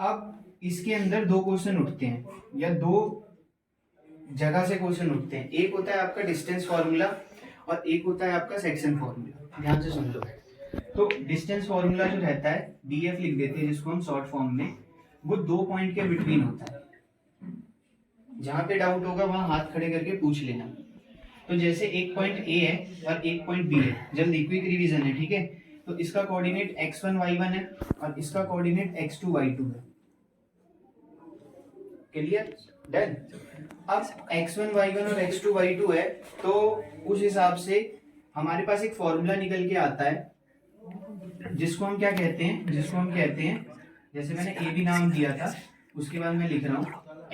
अब इसके अंदर दो क्वेश्चन उठते हैं या दो जगह से क्वेश्चन उठते हैं। एक होता है आपका डिस्टेंस फॉर्मूला और एक होता है आपका सेक्शन फॉर्मूला। ध्यान से सुन लो। तो डिस्टेंस फॉर्मूला जो रहता है डीएफ लिख देते हैं जिसको हम शॉर्ट फॉर्म में, वो 2 पॉइंट के बिटवीन होता है। जहां पे डाउट होगा वहां हाथ खड़े करके पूछ लेना। तो जैसे एक पॉइंट ए है और एक पॉइंट बी है, जल्दी क्विक रिवीजन है, ठीक है। तो इसका कोऑर्डिनेट x1 y1 है और इसका कोऑर्डिनेट x2 y2 है। क्लियर? डन। अब x1 y1 और x2 y2 है, तो उस हिसाब से हमारे पास एक फॉर्मूला निकल के आता है जिसको हम क्या कहते हैं, जिसको हम कहते हैं, जैसे मैंने ए बी नाम दिया था, उसके बाद मैं लिख रहा हूं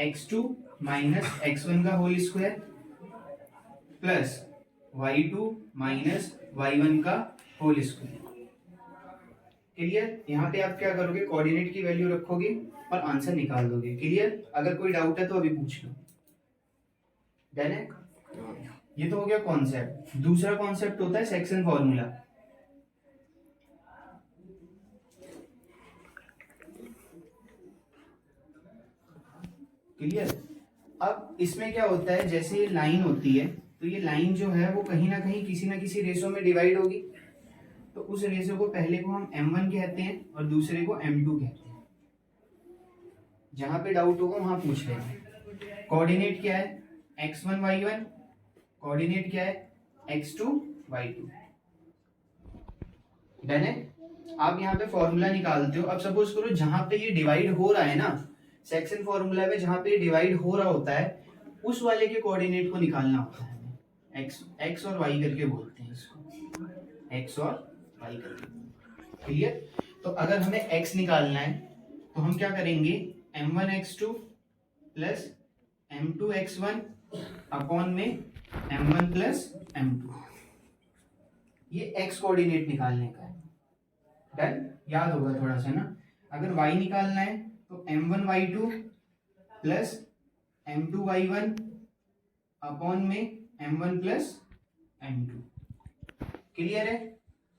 x2 माइनस x1 का whole square plus y2 minus y1 का होल स्क्वायर। क्लियर? यहाँ पे आप क्या करोगे, कोऑर्डिनेट की वैल्यू रखोगे और आंसर निकाल दोगे। क्लियर? अगर कोई डाउट है तो अभी पूछ लो। डन है? ये तो हो गया कॉन्सेप्ट। दूसरा कॉन्सेप्ट होता है सेक्शन फॉर्मूला। क्लियर? अब इसमें क्या होता है, जैसे ये लाइन होती है तो ये लाइन जो है वो कहीं ना कहीं किसी ना किसी रेशो में डिवाइड होगी। तो उस रेशो को पहले को हम m1 कहते हैं और दूसरे को m2 कहते हैं। जहां पे डाउट होगा वहां पूछ लेना। कोऑर्डिनेट क्या है, x1 y1, कोऑर्डिनेट क्या है, x2 y2। डन है? आप यहाँ पे फॉर्मूला निकालते हो। अब सपोज करो जहां पे ये डिवाइड हो रहा है ना, सेक्शन फॉर्मूला में जहां पे डिवाइड हो रहा होता है उस वाले के कोऑर्डिनेट को निकालना होता है। एक्स और वाई करके बोलते हैं इसको, एक्स और वाई करके। क्लियर? तो अगर हमें एक्स निकालना है तो हम क्या करेंगे, m1 x2 plus m2 x1 upon में m1 प्लस m2। ये एक्स कोऑर्डिनेट निकालने का है। डन? याद होगा थोड़ा सा ना। अगर y निकालना है तो m1 y2 plus m2 y1 upon में m1 प्लस m2। क्लियर है?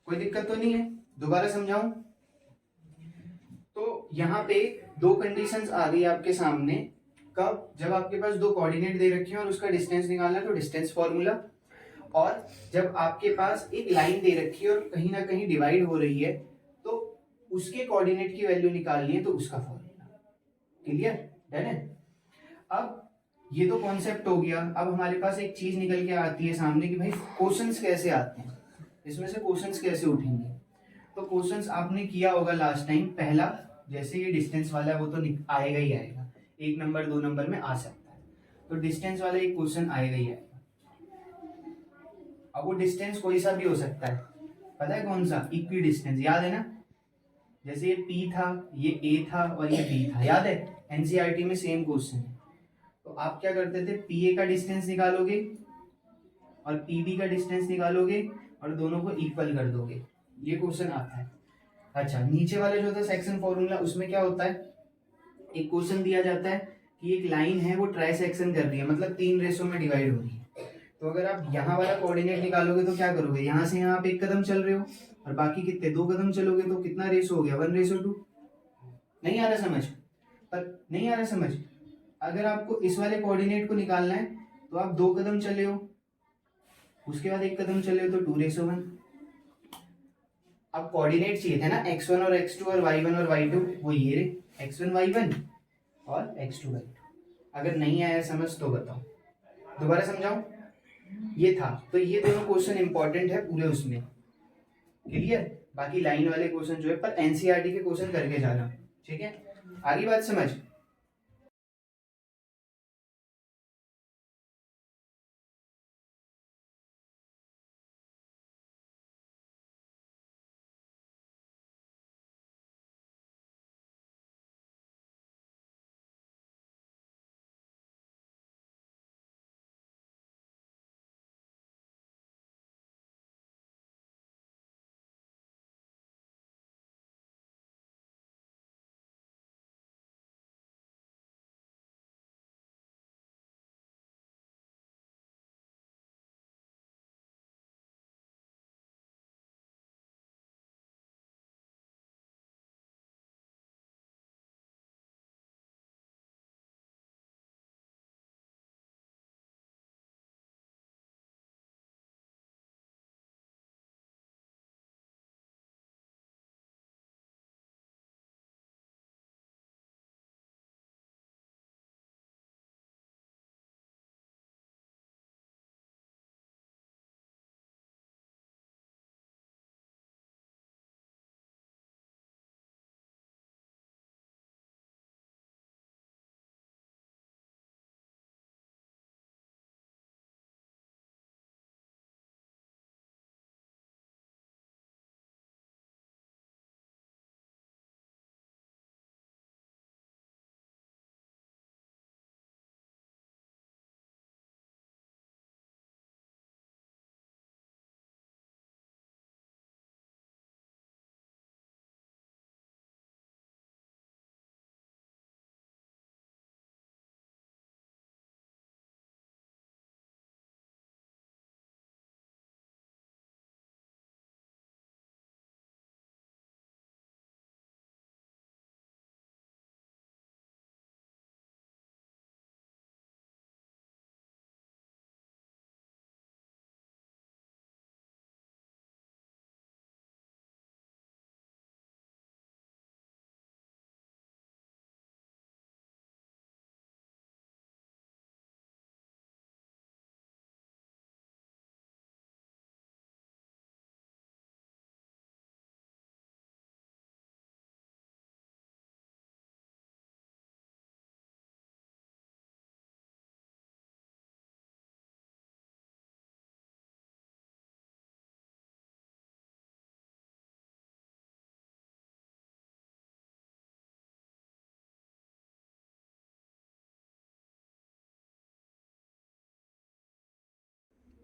कोई दिक्कत तो नहीं है? दोबारा समझाऊं? तो यहाँ पे दो कंडीशंस आ गई आपके सामने। कब? जब आपके पास दो कोऑर्डिनेट दे रखे हैं और उसका डिस्टेंस निकालना है तो डिस्टेंस फॉर्मूला, और जब आपके पास एक लाइन दे रखी है और कहीं ना कहीं डिवाइड हो रही है तो उसके कोऑर्डिनेट की वैल्यू निकालनी है तो उसका फॉर्मूला। क्लियर? डन है? अब ये तो कॉन्सेप्ट हो गया। अब हमारे पास एक चीज निकल के आती है सामने कि भाई क्वेश्चंस कैसे आते हैं, इसमें से क्वेश्चंस कैसे उठेंगे। तो क्वेश्चंस आपने किया होगा लास्ट टाइम। पहला, जैसे ये डिस्टेंस वाला है वो तो आएगा ही आएगा, 1 नंबर 2 नंबर में आ सकता है। तो डिस्टेंस वाला एक क्वेश्चन आएगा ही आएगा। अब वो डिस्टेंस कोई सा भी हो सकता है। पता है कौन सा? Equi distance. याद है ना? जैसे ये P था, ये A था और ये B था। याद है? एनसीईआरटी में सेम क्वेश्चन है। तो आप क्या करते थे, PA का डिस्टेंस निकालोगे और PB का डिस्टेंस निकालोगे और दोनों को इक्वल कर दोगे। ये क्वेश्चन आता है। अच्छा, नीचे वाले जो था सेक्शन फॉर्मूला, उसमें क्या होता है, एक क्वेश्चन दिया जाता है कि एक लाइन है वो ट्राई सेक्शन कर रही है, मतलब 3 रेशो में डिवाइड हो रही है। तो अगर आप यहाँ वाला कोऑर्डिनेट निकालोगे तो क्या करोगे, यहाँ से यहाँ आप 1 कदम चल रहे हो और बाकी कितने 2 कदम चलोगे तो कितना रेशो हो गया, 1:2। नहीं आ रहा समझ? पर नहीं आ रहा समझ? अगर आपको इस वाले कोऑर्डिनेट को निकालना है तो आप 2 कदम चले हो, उसके बाद 1 कदम चले हो तो 2:1। अब कोऑर्डिनेट चाहिए थे ना x1 और x2 और y1 और y2, वो ये रे x1 y1 और x2 y2। अगर नहीं आया समझ तो बताओ, दोबारा समझाऊं? ये था। तो ये दोनों क्वेश्चन इंपॉर्टेंट है पूरे उसमें। क्लियर? बाकी लाइन वाले क्वेश्चन जो है पर एनसीईआरटी के क्वेश्चन करके जाना। ठीक है? आगे बात समझ?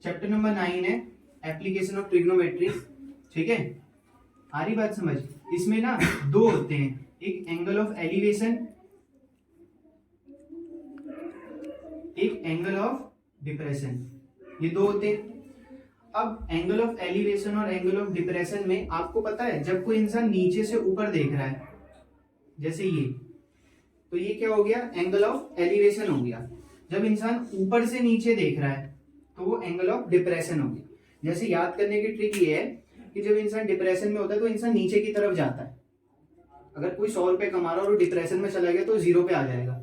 चैप्टर नंबर 9 है एप्लीकेशन ऑफ ट्रिग्नोमेट्री, ठीक है। आ रही बात समझ? इसमें ना दो होते हैं, एक एंगल ऑफ एलिवेशन, एक एंगल ऑफ डिप्रेशन, ये दो होते हैं। अब एंगल ऑफ एलिवेशन और एंगल ऑफ डिप्रेशन में आपको पता है, जब कोई इंसान नीचे से ऊपर देख रहा है जैसे ये, तो ये क्या हो गया, एंगल ऑफ एलिवेशन हो गया। जब इंसान ऊपर से नीचे देख रहा है तो वो एंगल ऑफ डिप्रेशन हो गया। जैसे याद करने की ट्रिक ये है कि जब इंसान डिप्रेशन में होता है तो इंसान नीचे की तरफ जाता है। अगर कोई 100 रुपए कमा रहा है और वो डिप्रेशन में चला गया तो 0 पे आ जाएगा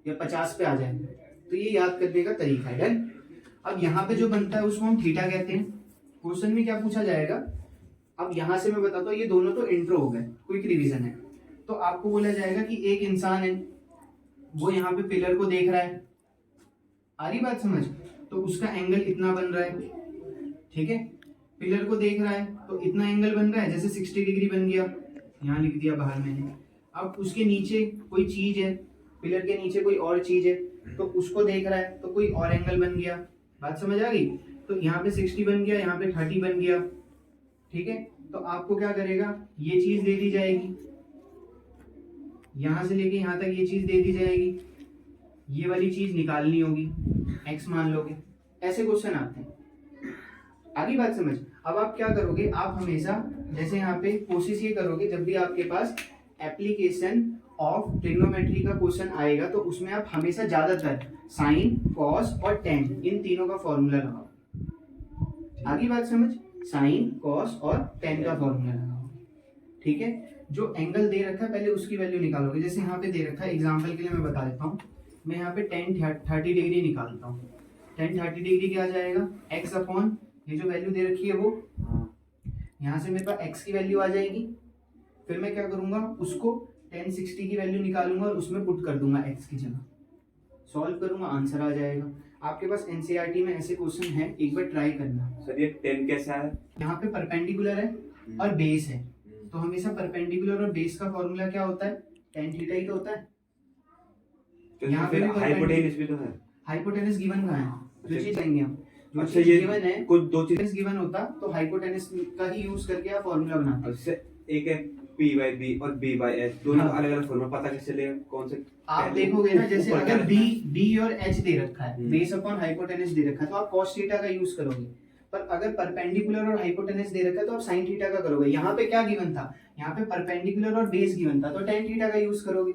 या 50 पे आ जाएगा। तो ये याद करने का तरीका है। डन। अब यहाँ पे जो बनता है उसको हम थीटा कहते हैं। क्वेश्चन में क्या पूछा जाएगा, अब यहां से मैं बताता हूँ, ये दोनों तो इंट्रो हो गए, क्विक रिवीजन है। तो आपको बोला जाएगा कि एक इंसान है, वो यहाँ पे पिलर को देख रहा है, आ रही बात समझ, तो उसका एंगल इतना बन रहा है, ठीक है। पिलर को देख रहा है तो इतना एंगल बन रहा है, जैसे 60 डिग्री बन गया, यहाँ लिख दिया बाहर मैंने। अब उसके नीचे कोई चीज है, पिलर के नीचे कोई और चीज है, तो उसको देख रहा है तो कोई और एंगल बन गया। बात समझ आ गई? तो यहाँ पे 60 बन गया, यहाँ पे 30 बन गया, ठीक है। तो आपको क्या करेगा, ये चीज दे दी जाएगी, यहां से लेके यहां तक ये चीज दे दी जाएगी, ये वाली चीज निकालनी होगी, x मान लोगे। ऐसे क्वेश्चन आते हैं, आगे बात समझ। अब आप क्या करोगे, आप हमेशा जैसे यहाँ पे कोशिश ये करोगे, जब भी आपके पास एप्लीकेशन ऑफ ट्रिग्नोमेट्री का क्वेश्चन आएगा तो उसमें आप हमेशा ज्यादातर साइन, कॉस और टेन, इन तीनों का फॉर्मूला लगाओ। आगे बात समझ, साइन, कॉस और टेन का फॉर्मूला लगाओ, ठीक है। जो एंगल दे रखा है पहले उसकी वैल्यू निकालोगे। जैसे यहाँ पे दे रखा है, एग्जांपल के लिए मैं बता देता हूँ, मैं यहाँ पे 10-30 डिग्री निकालता हूँ। 10-30 डिग्री क्या आ जाएगा, x अपॉन ये जो वैल्यू दे रखी है वो, यहाँ से मेरे पास x की वैल्यू आ जाएगी। फिर मैं क्या करूंगा, उसको 1060 की वैल्यू निकालूंगा और उसमें पुट कर दूंगा x की जगह, सॉल्व करूंगा, आंसर आ जाएगा। आपके पास एनसीईआरटी में ऐसे क्वेश्चन है, एक बार ट्राई करना। सर ये 10 कैसा है? यहाँ पे परपेंडिकुलर है और बेस है, तो हमेशा परपेंडिकुलर और बेस का फॉर्मूला क्या होता है, tan थीटा ही तो होता है। तो यहाँ पे हाइपोटेनस भी तो है। हाइपोटेनस गिवन कहाँ है, जो चीज लेंगे हम, जो अच्छा, चीज ये गिवन है, कुछ दो चीज गिवन होता तो हाइपोटेनस का ही यूज करके आप फॉर्मूला बनाते। उससे एक है P/B और B/H, दोनों हाँ। अलग अलग फॉर्मूला, पता कैसे चलेगा कौन से? आप देखोगे ना, जैसे ऊपर अगर क्या B और H दे रखा है, बेस अपॉन हाइपोटेनस दे रखा है, तो आप cos थीटा का यूज करोगे। पर अगर परपेंडिकुलर और हाइपोटेनस दे रखा है तो आप sin थीटा का करोगे। यहाँ पे क्या गिवन था, यहाँ पे परपेंडिकुलर और बेस गिवन था, तो tan थीटा का यूज करोगे।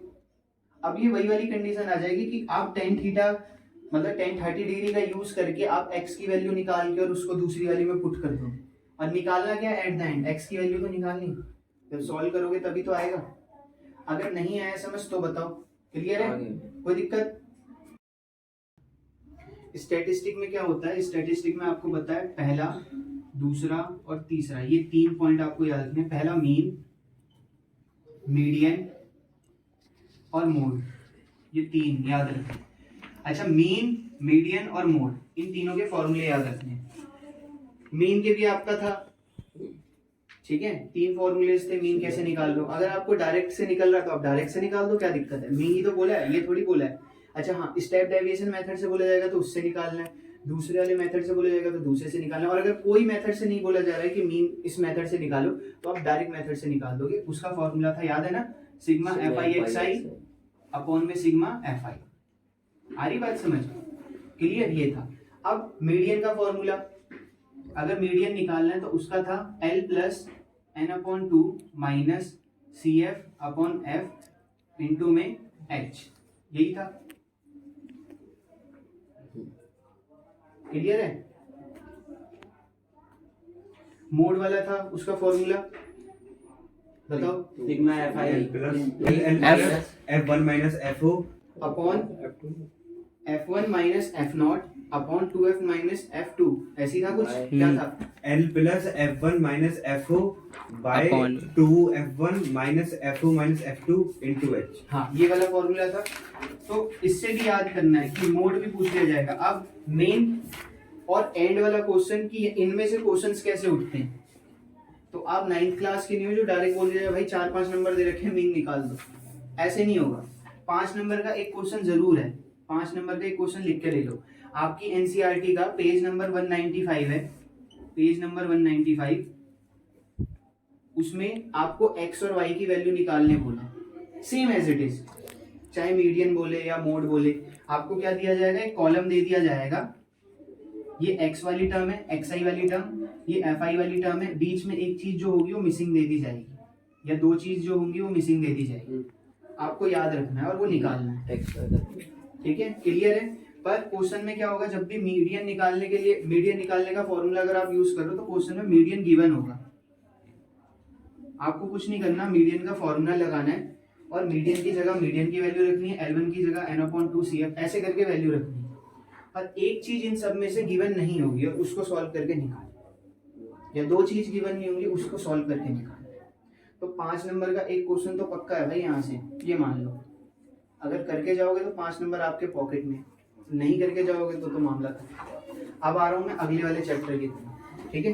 अब ये वही वाली कंडीशन आ जाएगी कि आप tan थीटा मतलब tan 30 डिग्री का यूज करके आप x की वैल्यू निकाल के और उसको दूसरी वाली में पुट कर दो। और निकालना क्या है, एट द एंड x की वैल्यू तो निकालनी, जब सॉल्व करोगे तभी तो आएगा। अगर नहीं आया समझ तो बताओ, क्लियर है, कोई दिक्कत? स्टैटिस्टिक में क्या होता है, स्टैटिस्टिक में आपको पता है पहला, दूसरा और तीसरा, ये 3 पॉइंट आपको याद रखने। पहला मीन, मीडियन और मोड, ये 3 याद रखने। अच्छा, मीन, मीडियन और मोड, इन तीनों के फॉर्मूले याद रखने। मीन के भी आपका था, ठीक है, 3 फॉर्मूलेस थे, मीन कैसे निकाल लो। अगर आपको डायरेक्ट से निकल रहा है तो आप डायरेक्ट से निकाल दो, क्या दिक्कत है, मीन ही तो बोला है, ये थोड़ी बोला है। अच्छा हाँ, स्टेप डेविएशन मेथड से बोला जाएगा तो उससे निकालना है, दूसरे वाले मेथड से बोला जाएगा तो दूसरे से निकालना है। और अगर कोई मेथड से नहीं बोला जा रहा है कि मीन इस मेथड से निकालो, तो आप डायरेक्ट मेथड से निकाल दोगे। उसका फॉर्मूला था, याद है ना, सिग्मा FI/XI अपॉन में सिग्मा FI। आ रही बात समझ, क्लियर, ये था। अब मीडियन का फॉर्मूला, अगर मीडियन निकालना है तो उसका था L + n/2 minus CF/F into में H, यही था, क्लियर है। मोड वाला था, उसका फॉर्मूला बताओ, sigma FI plus F1 minus FO upon F1 minus F0 upon 2F minus F2, ऐसी था कुछ, क्या था, L plus F1 minus FO by 2F1 minus FO minus F2 into H। हाँ, ये वाला फॉर्मूला था। तो इससे भी याद करना है कि मोड भी पूछ लिया जाएगा। अब मेन और एंड वाला क्वेश्चन कि इनमें से क्वेश्चंस कैसे उठते हैं, तो आप 9th क्लास के नहीं हो जो डायरेक्ट बोल दिया भाई 4-5 नंबर दे रखे हैं, मीन निकाल दो, ऐसे नहीं होगा। 5 नंबर का एक क्वेश्चन जरूर है, 5 नंबर का एक क्वेश्चन लिख के ले लो। आपकी एनसीईआरटी का पेज नंबर 195 है, पेज नंबर 195, उसमें आपको एक्स और वाई की वैल्यू निकालने बोला, सेम एज इट इज, चाहे मीडियन बोले या मोड बोले, आपको क्या दिया जाएगा, एक कॉलम दे दिया जाएगा, ये एक्स वाली टर्म है, एक्स आई वाली टर्म, ये एफ आई वाली टर्म है, बीच में एक चीज जो होगी वो मिसिंग दे दी जाएगी, या दो चीज जो होंगी वो मिसिंग दे दी जाएगी, आपको याद रखना है और वो निकालना है, ठीक है, क्लियर है। पर क्वेश्चन में क्या होगा, जब भी मीडियन निकालने के लिए, मीडियन निकालने का फॉर्मूला अगर आप यूज करो तो क्वेश्चन में मीडियन गिवन होगा, आपको कुछ नहीं करना, मीडियन का फॉर्मूला लगाना है और मीडियन की जगह मीडियन की वैल्यू रखनी है, L1 की जगह n/2CF ऐसे करके वैल्यू रखनी है, और एक चीज इन सब में से गिवन नहीं होगी और उसको सॉल्व करके निकाल, या दो चीज गिवन नहीं होंगी उसको सॉल्व करके निकाल। तो 5 नंबर का एक क्वेश्चन तो पक्का है भाई यहाँ से, ये मान लो, अगर करके जाओगे तो 5 नंबर आपके पॉकेट में, नहीं करके जाओगे तो मामला खत्म। अब आ रहा हूँ मैं अगले वाले चैप्टर की तरफ, ठीक है।